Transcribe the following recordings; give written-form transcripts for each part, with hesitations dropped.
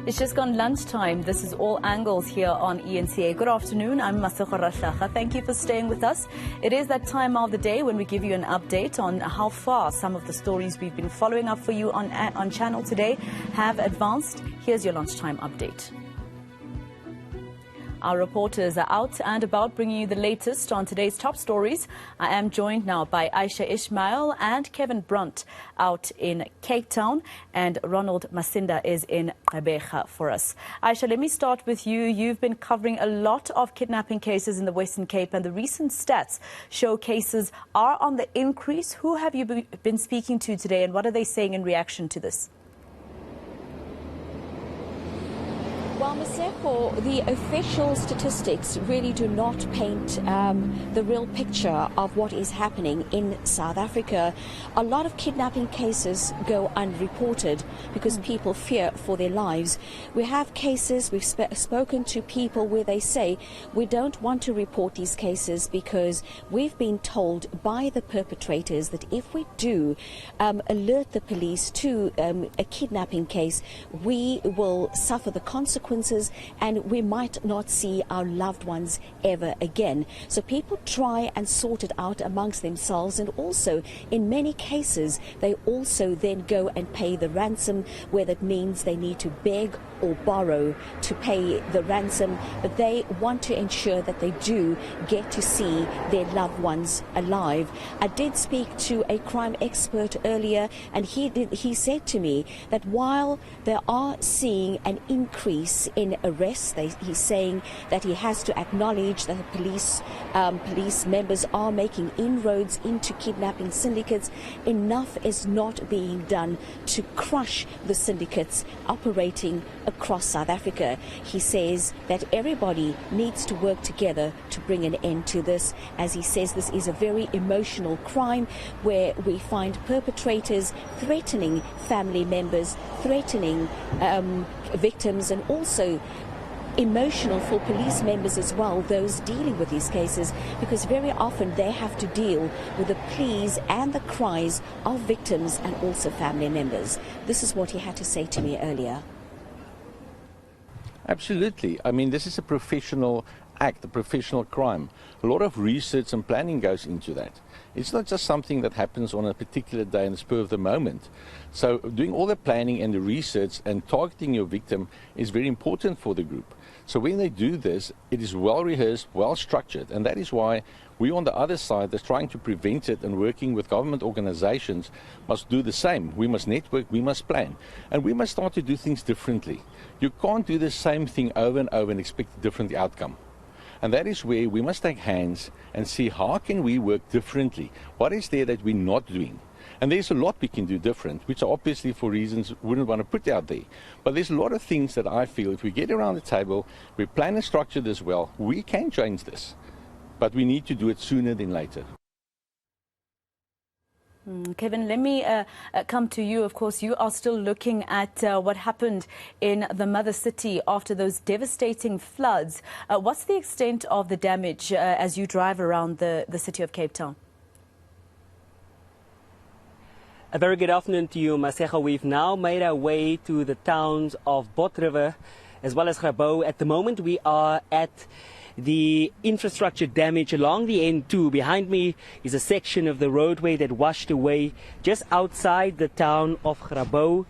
It's just gone lunchtime. This is All Angles here on ENCA. Good afternoon. I'm Masinda. Thank you for staying with us. It is that time of the day when we give you an update on how far some of the stories we've been following up for you on channel today have advanced. Here's your lunchtime update. Our reporters are out and about bringing you the latest on today's top stories. I am joined now by Ayesha, Ismail and Brundt out in Cape Town, and Ronald Masinda is in Gqeberha for us. Ayesha, let me start with you. You've been covering a lot of kidnapping cases in the Western Cape, and the recent stats show cases are on the increase. Who have you been speaking to today, and what are they saying in reaction to this? Well, Maseko, the official statistics really do not paint the real picture of what is happening in South Africa. A lot of kidnapping cases go unreported because people fear for their lives. We have cases, we've spoken to people where they say, we don't want to report these cases because we've been told by the perpetrators that if we do alert the police to a kidnapping case, we will suffer the consequences and we might not see our loved ones ever again. So people try and sort it out amongst themselves, and also in many cases they also then go and pay the ransom, where that means they need to beg or borrow to pay the ransom, but they want to ensure that they do get to see their loved ones alive. I did speak to a crime expert earlier, and he said to me that while they are seeing an increase in arrests, he's saying that he has to acknowledge that the police members are making inroads into kidnapping syndicates. Enough is not being done to crush the syndicates operating across South Africa. He says that everybody needs to work together to bring an end to this. As he says, this is a very emotional crime where we find perpetrators threatening family members, threatening victims, and also emotional for police members as well, those dealing with these cases, because very often they have to deal with the pleas and the cries of victims and also family members. This is what he had to say to me earlier. Absolutely. I mean, this is a professional act, a professional crime. A lot of research and planning goes into that. It's not just something that happens on a particular day in the spur of the moment. So doing all the planning and the research and targeting your victim is very important for the group. So when they do this, it is well rehearsed, well structured, and that is why we on the other side that's trying to prevent it and working with government organizations must do the same. We must network, we must plan, and we must start to do things differently. You can't do the same thing over and over and expect a different outcome. And that is where we must take hands and see how can we work differently. What is there that we're not doing? And there's a lot we can do different, which obviously for reasons we wouldn't want to put out there. But there's a lot of things that I feel if we get around the table, we plan and structure this well, we can change this. But we need to do it sooner than later. Kevin, let me come to you. Of course, you are still looking at what happened in the mother city after those devastating floods. What's the extent of the damage as you drive around the city of Cape Town? A very good afternoon to you, Maseko. We've now made our way to the towns of Brundt as well as Gqeberha. At the moment, we are at the infrastructure damage along the N2. Behind me is a section of the roadway that washed away just outside the town of Gqeberha,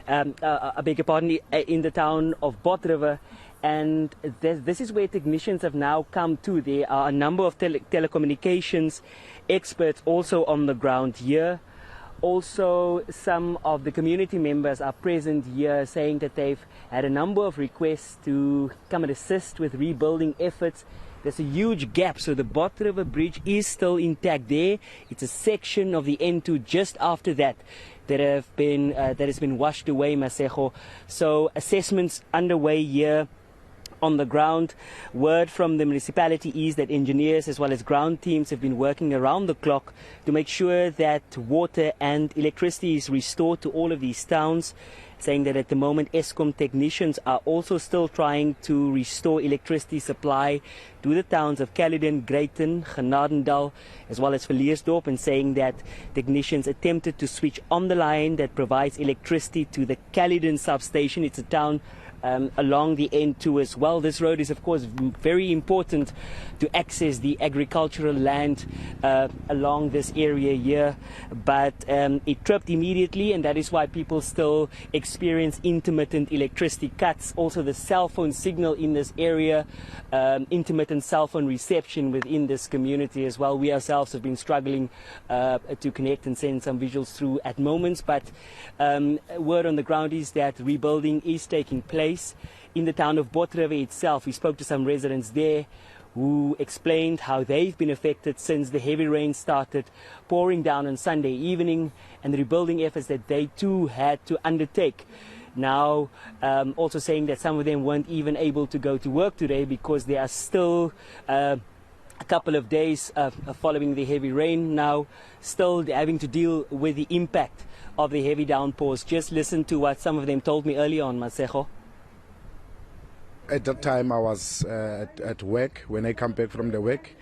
I beg your pardon, in the town of Brundt. And this is where technicians have now come to. There are a number of telecommunications experts also on the ground here. Also, some of the community members are present here, saying that they've had a number of requests to come and assist with rebuilding efforts. There's a huge gap, so the Brundt Bridge is still intact there. It's a section of the N2 just after that has been washed away, Maseko. So assessments underway here on the ground. Word from the municipality is that engineers as well as ground teams have been working around the clock to make sure that water and electricity is restored to all of these towns. saying that at the moment Eskom technicians are also still trying to restore electricity supply to the towns of Caledon, Greyton, Genadendal, as well as Villiersdorp, and saying that technicians attempted to switch on the line that provides electricity to the Caledon substation. It's a town along the N2 as well. This road is of course very important to access the agricultural land along this area here, but it tripped immediately, and that is why people still experience intermittent electricity cuts. Also the cell phone signal in this area, intermittent cell phone reception within this community as well. We ourselves have been struggling to connect and send some visuals through at moments, but word on the ground is that rebuilding is taking place in the town of Botrive itself. We spoke to some residents there who explained how they've been affected since the heavy rain started pouring down on Sunday evening, and the rebuilding efforts that they too had to undertake. Now also saying that some of them weren't even able to go to work today because they are still a couple of days following the heavy rain now, still having to deal with the impact of the heavy downpours. Just listen to what some of them told me early on, Masego. At that time I was at work. When I come back from the work,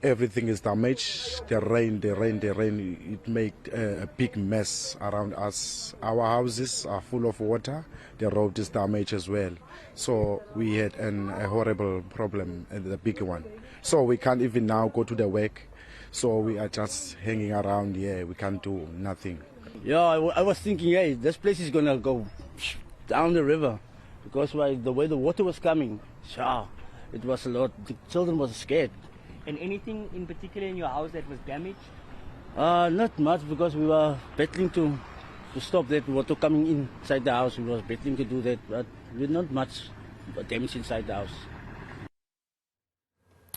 everything is damaged. The rain, it made a big mess around us. Our houses are full of water. The road is damaged as well. So we had a horrible problem, the big one. So we can't even now go to the work. So we are just hanging around here. We can't do nothing. Yeah, I was thinking, hey, this place is going to go down the river. Because the way the water was coming, it was a lot. The children were scared. And anything in particular in your house that was damaged? Not much, because we were battling to stop that water coming inside the house. We were battling to do that, but not much damage inside the house.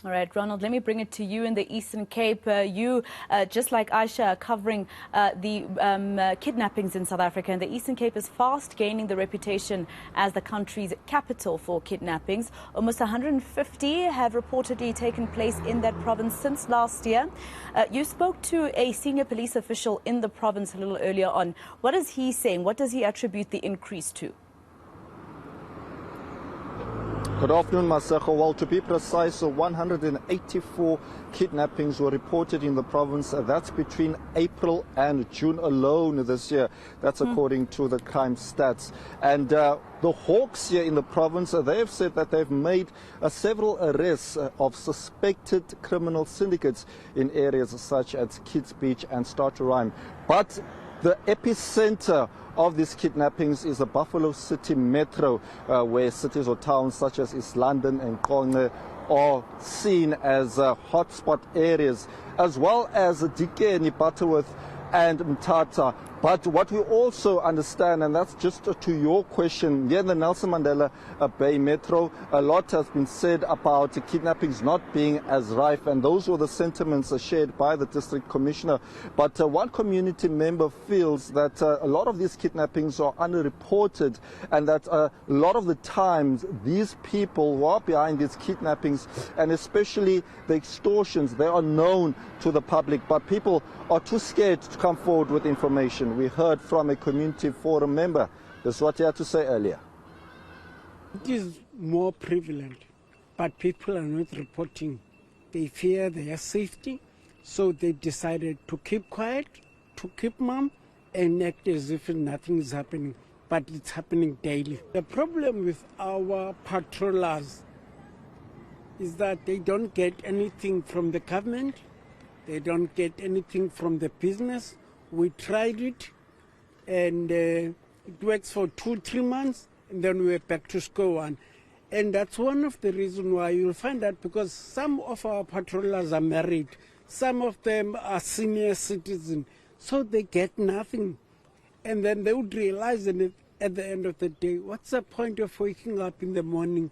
All right, Ronald, let me bring it to you in the Eastern Cape. You, just like Ayesha, are covering the kidnappings in South Africa. And the Eastern Cape is fast gaining the reputation as the country's capital for kidnappings. Almost 150 have reportedly taken place in that province since last year. You spoke to a senior police official in the province a little earlier on. What is he saying? What does he attribute the increase to? Good afternoon, Masego. Well, to be precise, 184 kidnappings were reported in the province. That's between April and June alone this year. That's according to the crime stats. And the Hawks here in the province, they have said that they've made several arrests of suspected criminal syndicates in areas such as Kids Beach and Starterheim. But the epicenter of these kidnappings is the Buffalo City Metro, where cities or towns such as East London and Qonce are seen as hotspot areas, as well as Dikeni, Butterworth and Mthatha. But what we also understand, and that's just to your question, here in the Nelson Mandela Bay Metro, a lot has been said about kidnappings not being as rife, and those were the sentiments shared by the district commissioner. But one community member feels that a lot of these kidnappings are underreported, and that a lot of the times these people who are behind these kidnappings, and especially the extortions, they are known to the public, but people are too scared to come forward with information. We heard from a community forum member. This is what he had to say earlier. It is more prevalent, but people are not reporting. They fear their safety, so they decided to keep quiet, to keep mum, and act as if nothing is happening, but it's happening daily. The problem with our patrollers is that they don't get anything from the government, they don't get anything from the business. We tried it, and it works for 2-3 months, and then we're back to square one. And that's one of the reasons why you'll find that, because some of our patrollers are married, some of them are senior citizens, so they get nothing. And then they would realize that at the end of the day, what's the point of waking up in the morning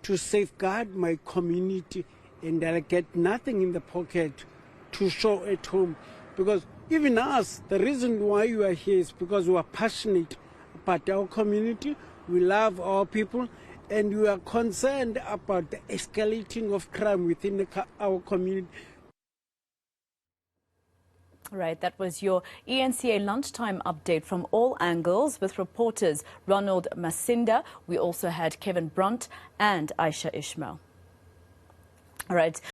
to safeguard my community, and I'll get nothing in the pocket to show at home? Because even us, the reason why you are here is because we are passionate about our community, we love our people, and we are concerned about the escalating of crime within our community. Right, that was your ENCA lunchtime update from all angles with reporters Ronald Masinda. We also had Brundt and Ayesha Ismail. All right.